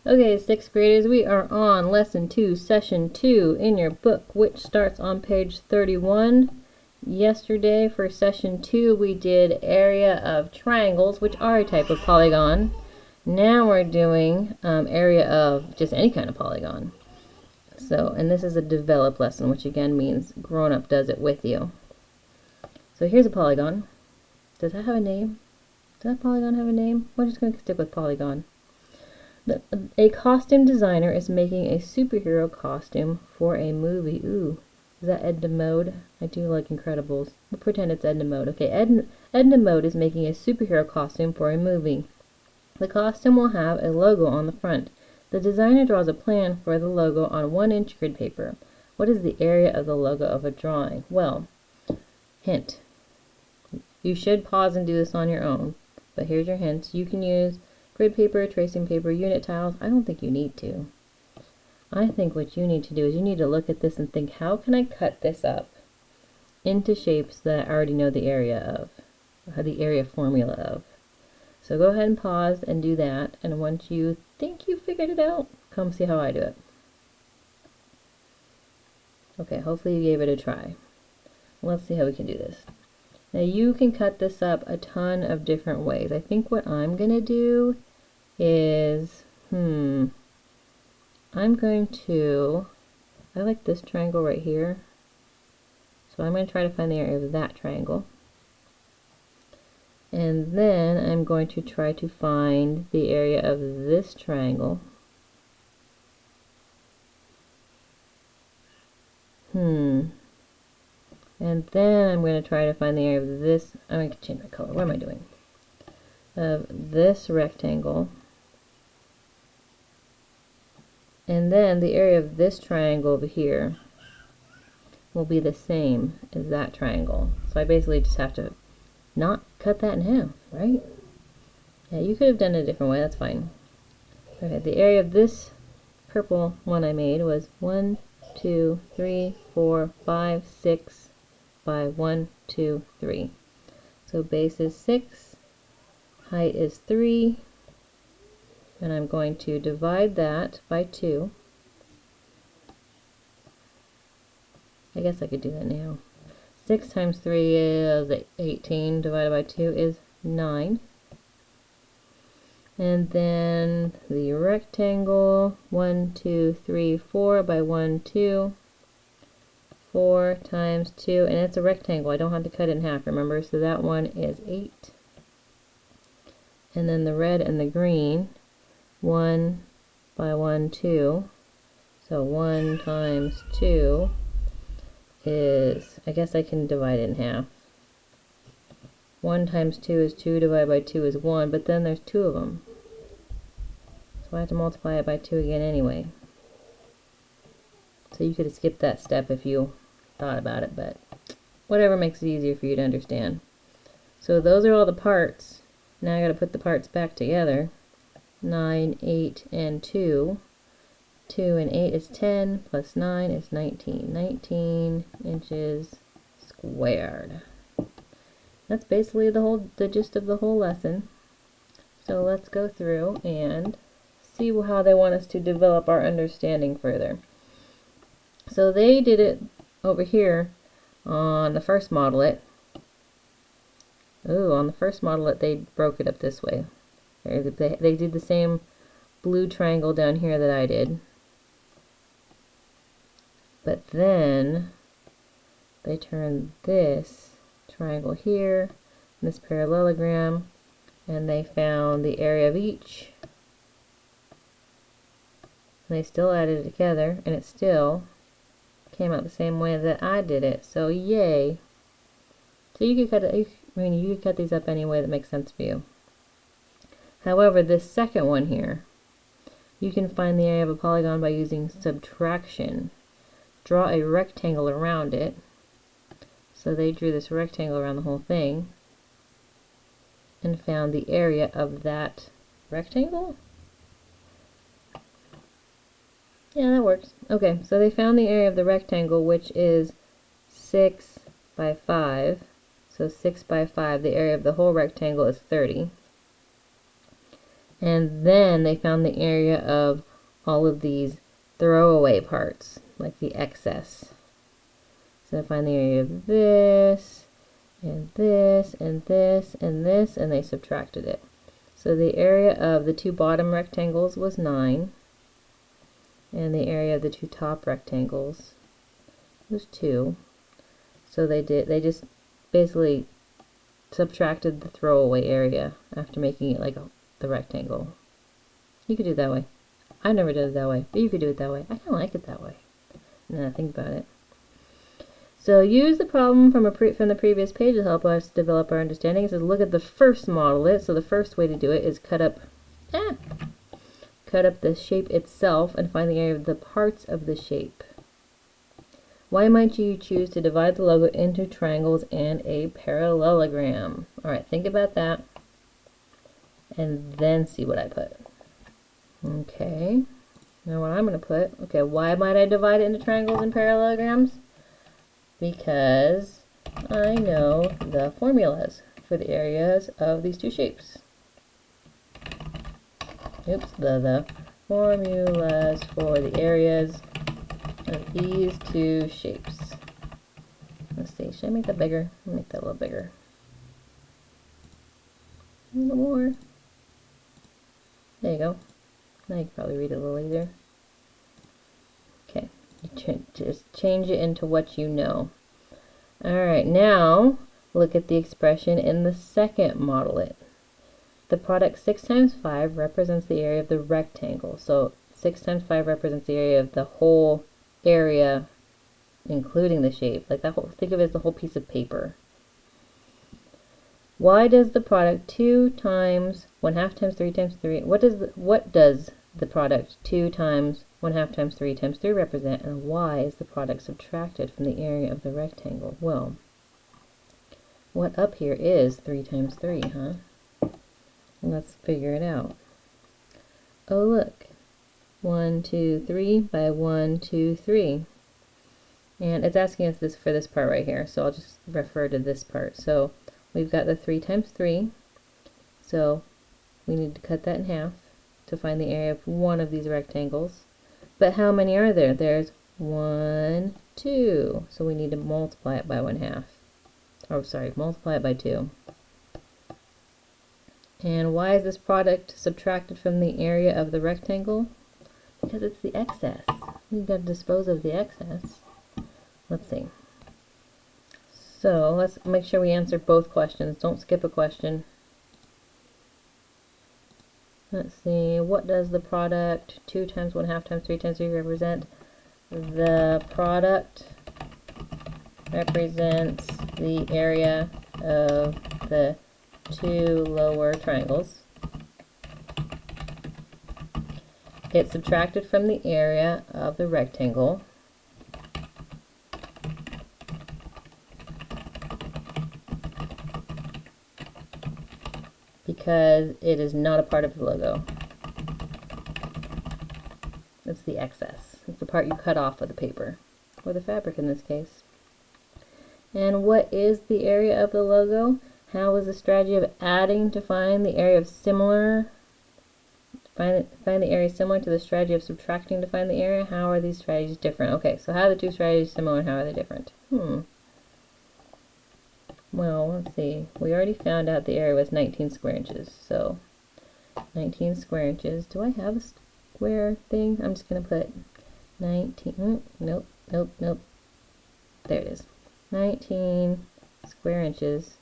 Okay, 6th graders, we are on Lesson 2, Session 2 in your book, which starts on page 31. Yesterday, for Session 2, we did area of triangles, which are a type of polygon. Now we're doing area of just any kind of polygon. So, and this is a develop lesson, which again means grown-up does it with you. So here's a polygon. Does that have a name? Does that polygon have a name? We're just going to stick with polygon. A costume designer is making a superhero costume for a movie. Ooh, is that Edna Mode? I do like Incredibles. We'll pretend it's Edna Mode. Okay, Edna Mode is making a superhero costume for a movie. The costume will have a logo on the front. The designer draws a plan for the logo on 1-inch grid paper. What is the area of the logo of a drawing? Well, hint. You should pause and do this on your own, but here's your hints. You can use grid paper, tracing paper, unit tiles. I don't think you need to. I think what you need to do is you need to look at this and think, how can I cut this up into shapes that I already know the area of, or the area formula of. So go ahead and pause and do that, and once you think you figured it out, come see how I do it. Okay, hopefully you gave it a try. Let's see how we can do this. Now you can cut this up a ton of different ways. I think what I'm going to do is, I'm going to, I like this triangle right here. So I'm going to try to find the area of that triangle. And then I'm going to try to find the area of this triangle. And then I'm going to try to find the area of this, I'm going to change my color, what am I doing? Of this rectangle. And then the area of this triangle over here will be the same as that triangle. So I basically just have to not cut that in half, right? Yeah, you could have done it a different way, that's fine. Okay, the area of this purple one I made was 1, 2, 3, 4, 5, 6 by 1, 2, 3. So base is 6, height is 3, and I'm going to divide that by 2. I guess I could do that now. 6 times 3 is 18, divided by 2 is 9. And then the rectangle, 1, 2, 3, 4 by 1, 2. 4 times 2, and it's a rectangle. I don't have to cut it in half, remember? So that one is 8. And then the red and the green, 1 by 1, 2. So 1 times 2 is, I guess I can divide it in half. 1 times 2 is 2, divided by 2 is 1, but then there's 2 of them. So I have to multiply it by 2 again anyway. So you could have skipped that step if you thought about it, but whatever makes it easier for you to understand. So those are all the parts. Now I got to put the parts back together. 9, 8, and 2. 2 and 8 is 10, plus 9 is 19. 19 inches squared. That's basically the gist of the whole lesson. So let's go through and see how they want us to develop our understanding further. So they did it over here on the first modelet. Ooh, on the first modelet they broke it up this way. They did the same blue triangle down here that I did. But then they turned this triangle here, this parallelogram, and they found the area of each. And they still added it together, and it still came out the same way that I did it. So yay! So you could cut it. You could cut these up any way that makes sense for you. However, this second one here, you can find the area of a polygon by using subtraction. Draw a rectangle around it. So they drew this rectangle around the whole thing and found the area of that rectangle. Yeah, that works. Okay, so they found the area of the rectangle, which is 6 by 5. So 6 by 5, the area of the whole rectangle is 30. And then they found the area of all of these throwaway parts, like the excess. So they find the area of this, and this, and this, and this, and they subtracted it. So the area of the two bottom rectangles was 9, and the area of the two top rectangles was 2. So they just basically subtracted the throwaway area after making it like the rectangle. You could do it that way. I never did it that way, but you could do it that way. I kind of like it that way. Now think about it. So use the problem from the previous page to help us develop our understanding. It says look at the first model. So the first way to do it is cut up the shape itself and find the area of the parts of the shape. Why might you choose to divide the logo into triangles and a parallelogram? Alright, think about that and then see what I put. Okay, now what I'm going to put, okay, why might I divide it into triangles and parallelograms? Because I know the formulas for the areas of these two shapes. Oops, the formulas for the areas of these two shapes. Let's see, should I make that bigger? I'll make that a little bigger. A little more. There you go. Now you can probably read it a little easier. Okay, just change it into what you know. Alright, now look at the expression in the second modelet. The product 6 times 5 represents the area of the rectangle. So 6 times 5 represents the area of the whole area, including the shape. Like that whole, think of it as the whole piece of paper. Why does the product 2 times 1/2 times 3 times 3, what does the product 2 times 1/2 times 3 times 3 represent, and why is the product subtracted from the area of the rectangle? Well, what up here is 3 times 3, huh? Let's figure it out. Oh look, 1, 2, 3 by 1, 2, 3. And it's asking us this for this part right here, so I'll just refer to this part. So we've got the 3 times 3, so we need to cut that in half to find the area of one of these rectangles. But how many are there? There's 1, 2, so we need to multiply it by 1/2. Oh, sorry, multiply it by 2. And why is this product subtracted from the area of the rectangle? Because it's the excess. We've got to dispose of the excess. Let's see. So let's make sure we answer both questions. Don't skip a question. Let's see, what does the product 2 times 1/2 times 3 times 3 represent? The product represents the area of the two lower triangles. It's subtracted from the area of the rectangle. Because it is not a part of the logo. It's the excess. It's the part you cut off of the paper, or the fabric in this case. And what is the area of the logo? How is the strategy of adding to find the area of similar? Find the area similar to the strategy of subtracting to find the area? How are these strategies different? Okay, so how are the two strategies similar and how are they different? Well, let's see. We already found out the area was 19 square inches. So 19 square inches. Do I have a square thing? I'm just going to put 19. Nope. There it is. 19 square inches.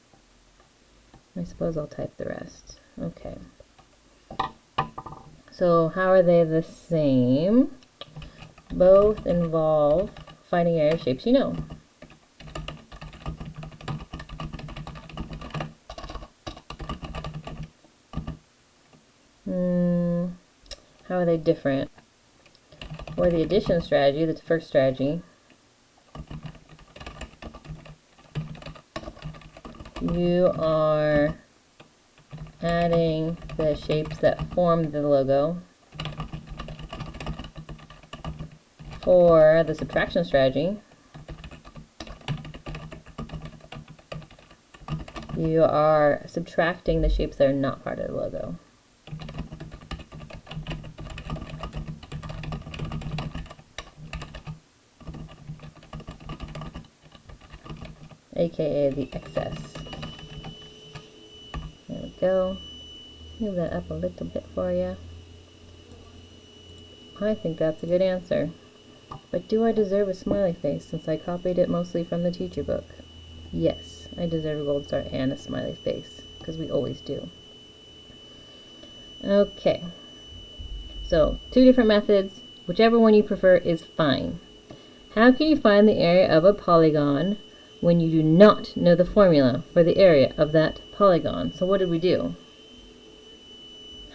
I suppose I'll type the rest. Okay. So how are they the same? Both involve finding area of shapes you know. How are they different? For the addition strategy, that's the first strategy, you are adding the shapes that form the logo. For the subtraction strategy, you are subtracting the shapes that are not part of the logo. aka the excess. There we go. Move that up a little bit for you. I think that's a good answer. But do I deserve a smiley face since I copied it mostly from the teacher book? Yes, I deserve a gold star and a smiley face, because we always do. Okay, so 2 different methods. Whichever one you prefer is fine. How can you find the area of a polygon when you do not know the formula for the area of that polygon? So what did we do?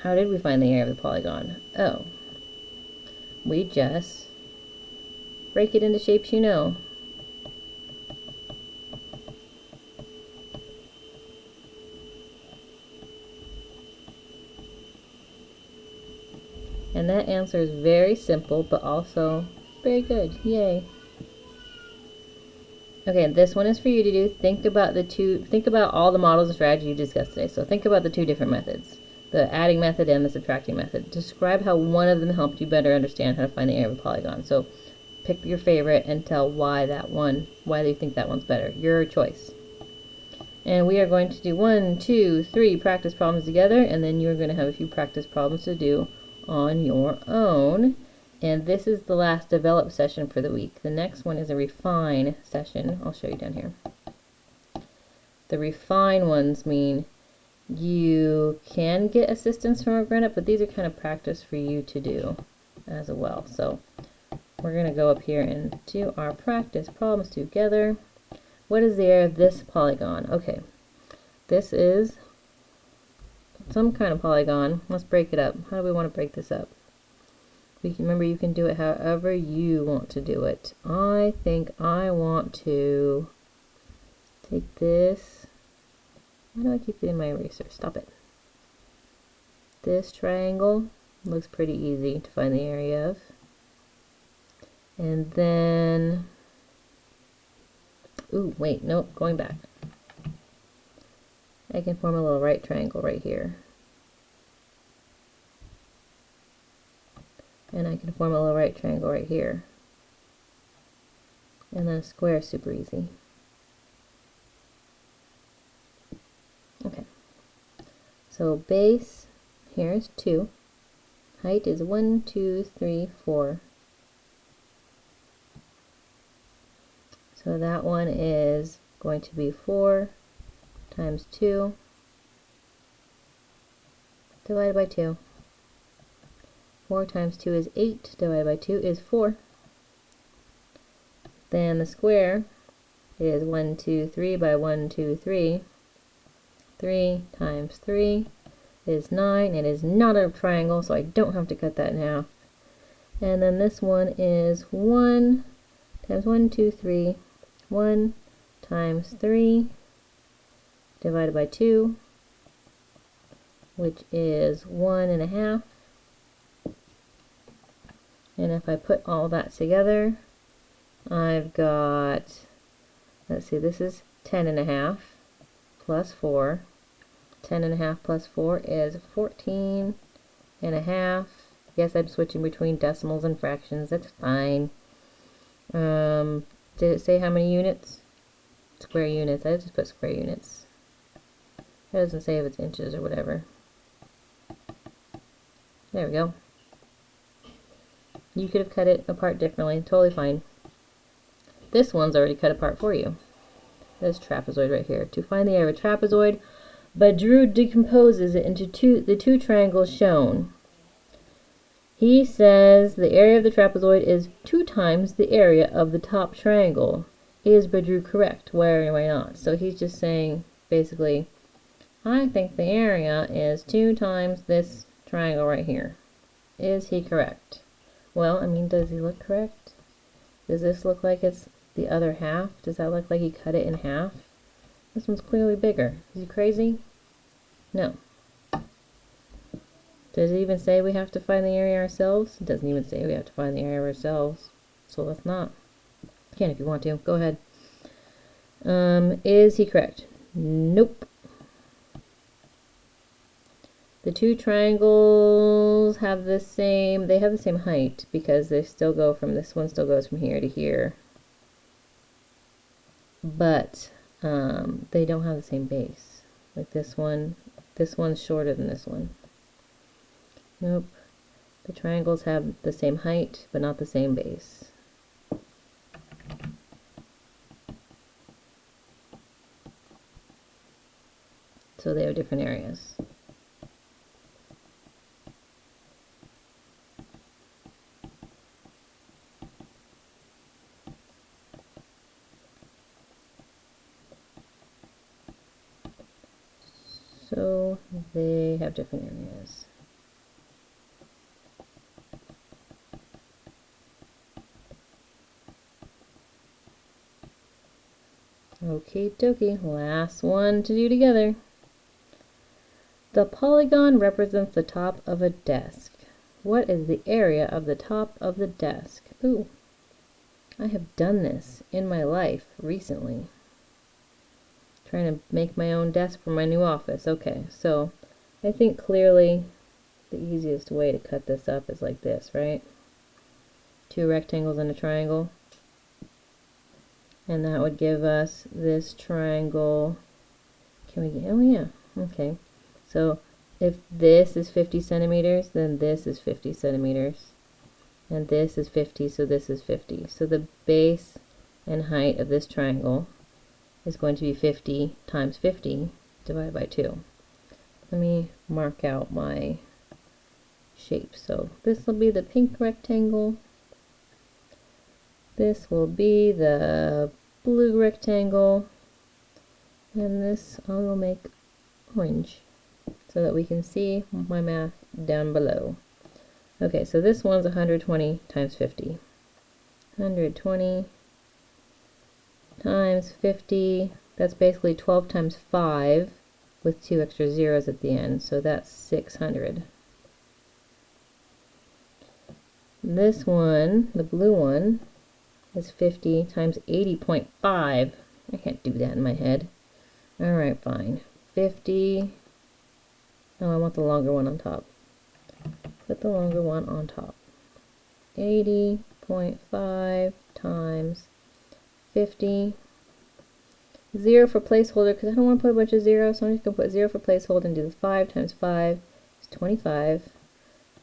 How did we find the area of the polygon? Oh, we just break it into shapes you know. And that answer is very simple, but also very good. Yay. Okay, this one is for you to do. Think about all the models and strategies you discussed today. So think about the 2 different methods, the adding method and the subtracting method. Describe how one of them helped you better understand how to find the area of a polygon. So pick your favorite and tell why you think that one's better. Your choice. And we are going to do 1, 2, 3 practice problems together, and then you're going to have a few practice problems to do on your own. And this is the last develop session for the week. The next one is a refine session. I'll show you down here. The refine ones mean you can get assistance from a grown-up, but these are kind of practice for you to do as well. So we're going to go up here and do our practice problems together. What is the area of this polygon? Okay, this is some kind of polygon. Let's break it up. How do we want to break this up? Remember, you can do it however you want to do it. I think I want to take this. Why do I keep it in my eraser? Stop it. This triangle looks pretty easy to find the area of. And then, ooh, wait, nope, going back. I can form a little right triangle right here. And I can form a little right triangle right here. And then a square is super easy. Okay. So base here is 2. Height is 1, 2, 3, 4. So that one is going to be 4 times 2 divided by 2. 4 times 2 is 8, divided by 2 is 4. Then the square is 1, 2, 3 by 1, 2, 3. 3 times 3 is 9. It is not a triangle, so I don't have to cut that in half. And then this one is 1 times 1, 2, 3. 1 times 3 divided by 2, which is 1.5. And if I put all that together, I've got, let's see, this is 10.5 plus 4. 10.5 plus 4 is 14.5. Yes, I'm switching between decimals and fractions. That's fine. Did it say how many units? Square units. I just put square units. It doesn't say if it's inches or whatever. There we go. You could have cut it apart differently, totally fine. This one's already cut apart for you. This trapezoid right here. To find the area of a trapezoid, Badru decomposes it into the two triangles shown. He says the area of the trapezoid is 2 times the area of the top triangle. Is Badru correct? Why or why not? So he's just saying, basically, I think the area is 2 times this triangle right here. Is he correct? Well, I mean, does he look correct? Does this look like it's the other half? Does that look like he cut it in half? This one's clearly bigger. Is he crazy? No. Does it even say we have to find the area ourselves? It doesn't even say we have to find the area ourselves. So let's not. You can if you want to. Go ahead. Is he correct? Nope. The 2 triangles have the same, they have the same height because they still go from, this one still goes from here to here. But they don't have the same base. Like this one's shorter than this one. Nope. The triangles have the same height, but not the same base. So they have different areas. So they have different areas. Okie dokie, last one to do together. The polygon represents the top of a desk. What is the area of the top of the desk? Ooh, I have done this in my life recently. Trying to make my own desk for my new office. Okay, so I think clearly the easiest way to cut this up is like this, right? Two rectangles and a triangle. And that would give us this triangle. Can we get, oh yeah, okay. So if this is 50 centimeters, then this is 50 centimeters. And this is 50, so this is 50. So the base and height of this triangle is going to be 50 times 50 divided by 2. Let me mark out my shape. So this will be the pink rectangle. This will be the blue rectangle. And this I will make orange so that we can see my math down below. Okay, so this one's 120 times 50. 120 times 50, that's basically 12 times 5 with 2 extra zeros at the end, so that's 600. This one, the blue one, is 50 times 80.5. I can't do that in my head. Alright, fine. 50. No, I want the longer one on top. Put the longer one on top. 80.5 times 50. 0 for placeholder, because I don't want to put a bunch of zeros, so I'm just going to put 0 for placeholder and do the 5 times 5 is 25.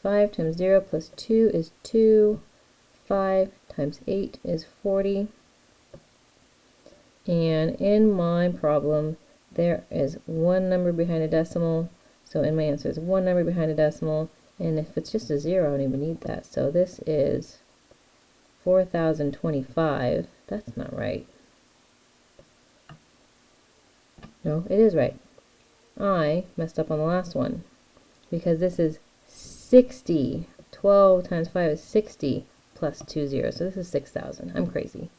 5 times 0 plus 2 is 2. 5 times 8 is 40. And in my problem, there is one number behind a decimal, so in my answer is one number behind a decimal, and if it's just a 0, I don't even need that. So this is 4025. That's not right. No, it is right. I messed up on the last one because this is 60. 12 times 5 is 60 plus 2 zeros. So this is 6,000. I'm crazy.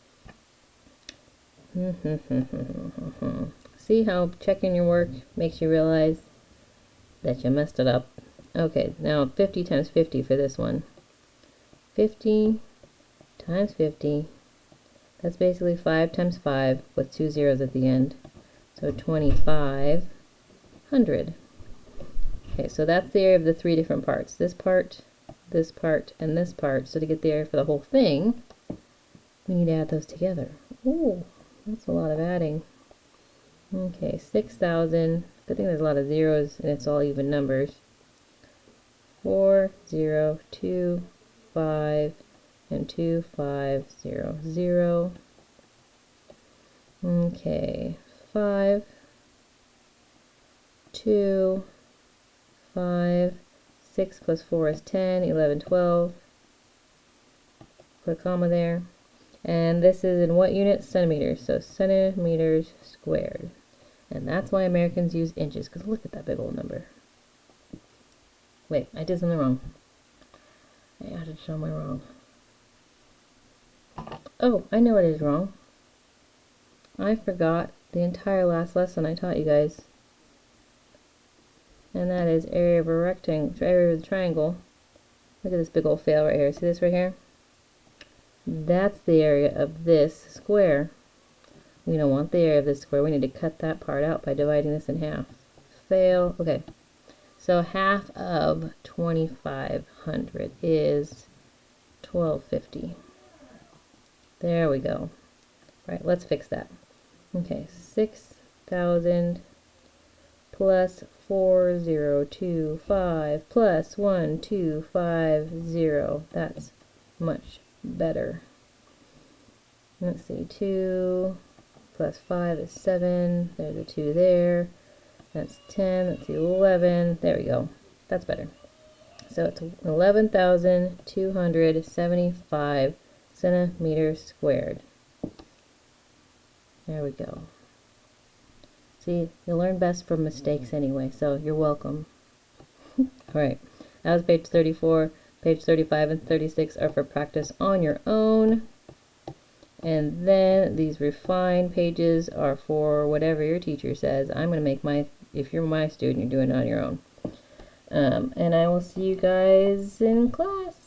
See how checking your work makes you realize that you messed it up? Okay, now 50 times 50 for this one. 50 times 50. That's basically 5 times 5 with 2 zeros at the end. So 2,500. Okay, so that's the area of the 3 different parts. This part, and this part. So to get the area for the whole thing, we need to add those together. Ooh, that's a lot of adding. Okay, 6,000. Good thing there's a lot of zeros and it's all even numbers. 4, 0, 2, 5, and 2, 5, 0, 0. Okay, 5, 2, 5, 6 plus 4 is 10, 11, 12. Put a comma there. And this is in what unit? Centimeters. So centimeters squared. And that's why Americans use inches, because look at that big old number. Wait, I did something wrong. I added somewhere wrong. Oh, I know what is wrong. I forgot the entire last lesson I taught you guys. And that is area of a rectangle, area of a triangle. Look at this big old fail right here. See this right here? That's the area of this square. We don't want the area of this square. We need to cut that part out by dividing this in half. Fail. Okay. So half of 2,500 is 1,250. There we go. Right, let's fix that. Okay, 6,000 plus 4025 plus 1250. That's much better. Let's see, 2 plus 5 is 7. There's a 2 there. That's 10. That's 11. There we go. That's better. So it's 11,275 centimeters squared. There we go. See, you learn best from mistakes anyway, so you're welcome. Alright, that was page 34. Page 35 and 36 are for practice on your own. And then these refined pages are for whatever your teacher says. I'm going to make my, if you're my student, you're doing it on your own. And I will see you guys in class.